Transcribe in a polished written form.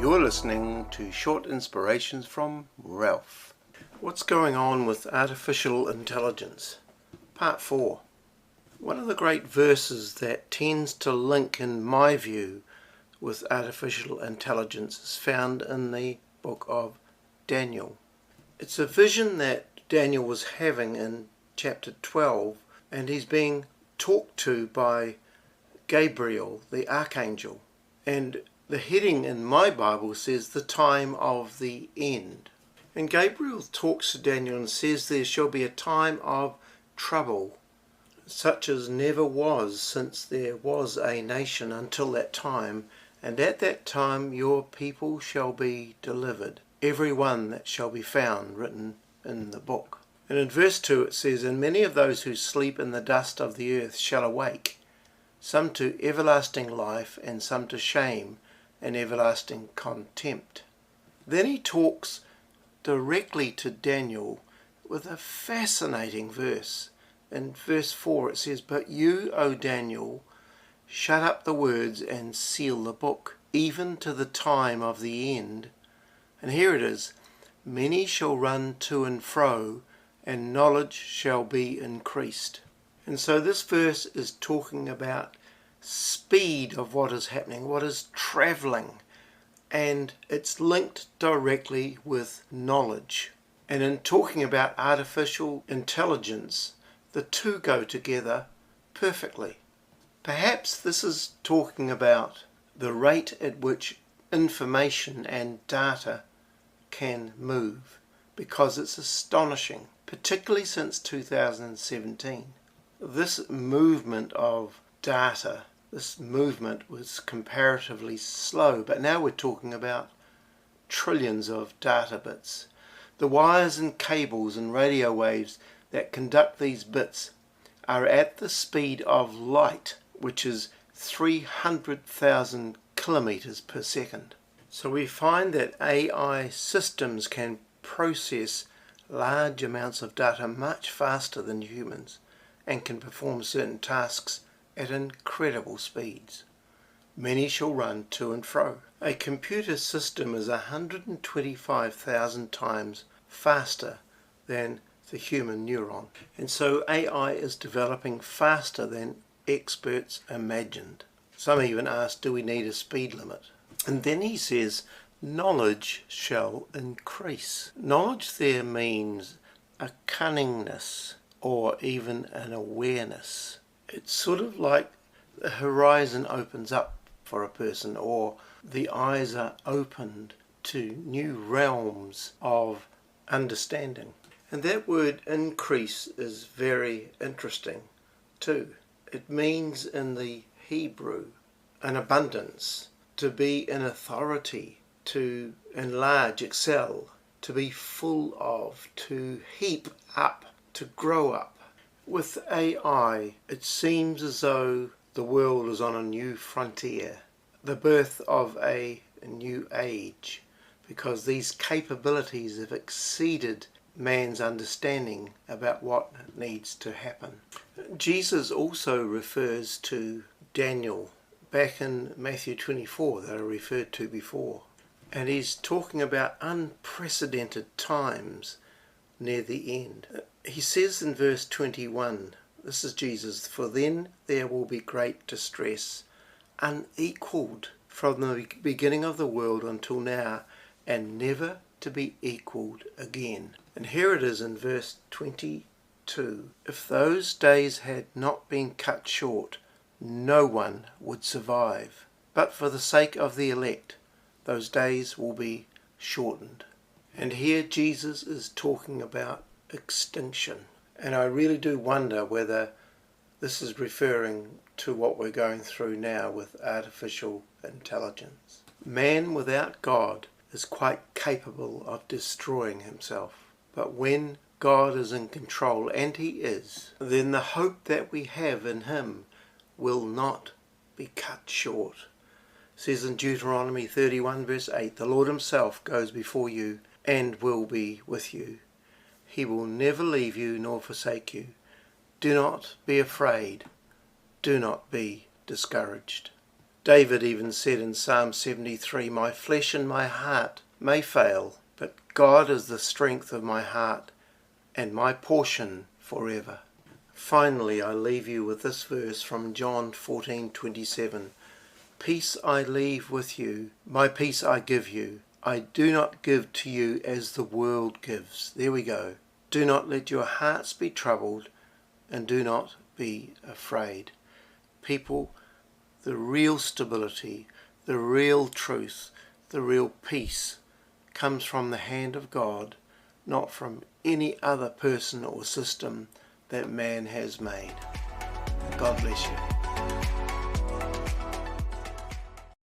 You're listening to Short Inspirations from Ralph. What's going on with artificial intelligence? Part 4. One of the great verses that tends to link, in my view, with artificial intelligence is found in the book of Daniel. It's a vision that Daniel was having in chapter 12, and he's being talked to by Gabriel, the archangel. And the heading in my Bible says, the time of the end. And Gabriel talks to Daniel and says there shall be a time of trouble, such as never was since there was a nation until that time. And at that time your people shall be delivered, every one that shall be found written in the book. And in verse 2 it says, and many of those who sleep in the dust of the earth shall awake, some to everlasting life, and some to shame and everlasting contempt. Then he talks directly to Daniel with a fascinating verse. In verse 4 it says, but you, O Daniel, shut up the words and seal the book, even to the time of the end. And here it is, many shall run to and fro, and knowledge shall be increased. And so this verse is talking about speed of what is happening, what is travelling, and it's linked directly with knowledge. And in talking about artificial intelligence, the two go together perfectly. Perhaps this is talking about the rate at which information and data can move, because it's astonishing, particularly since 2017. This movement of data, this movement was comparatively slow, but now we're talking about trillions of data bits. The wires and cables and radio waves that conduct these bits are at the speed of light, which is 300,000 kilometers per second. So we find that AI systems can process large amounts of data much faster than humans and can perform certain tasks at incredible speeds. Many shall run to and fro. A computer system is 125,000 times faster than the human neuron. And so AI is developing faster than experts imagined. Some even ask, do we need a speed limit? And then he says, knowledge shall increase. Knowledge there means a cunningness or even an awareness. It's sort of like the horizon opens up for a person, or the eyes are opened to new realms of understanding. And that word increase is very interesting too. It means in the Hebrew an abundance, to be in authority, to enlarge, excel, to be full of, to heap up, to grow up. With AI, it seems as though the world is on a new frontier, the birth of a new age, because these capabilities have exceeded man's understanding about what needs to happen. Jesus also refers to Daniel back in Matthew 24 that I referred to before, and he's talking about unprecedented times near the end. He says in verse 21, this is Jesus, for then there will be great distress, unequalled from the beginning of the world until now, and never to be equalled again. And here it is in verse 22, if those days had not been cut short, no one would survive. But for the sake of the elect, those days will be shortened. And here Jesus is talking about extinction. And I really do wonder whether this is referring to what we're going through now with artificial intelligence. Man without God is quite capable of destroying himself. But when God is in control, and he is, then the hope that we have in him will not be cut short. It says in Deuteronomy 31 verse 8, the Lord himself goes before you and will be with you. He will never leave you nor forsake you. Do not be afraid. Do not be discouraged. David even said in Psalm 73, "My flesh and my heart may fail, but God is the strength of my heart and my portion forever." Finally, I leave you with this verse from John 14:27. "Peace I leave with you, my peace I give you. I do not give to you as the world gives." There we go. Do not let your hearts be troubled, and do not be afraid. People, the real stability, the real truth, the real peace comes from the hand of God, not from any other person or system that man has made. God bless you.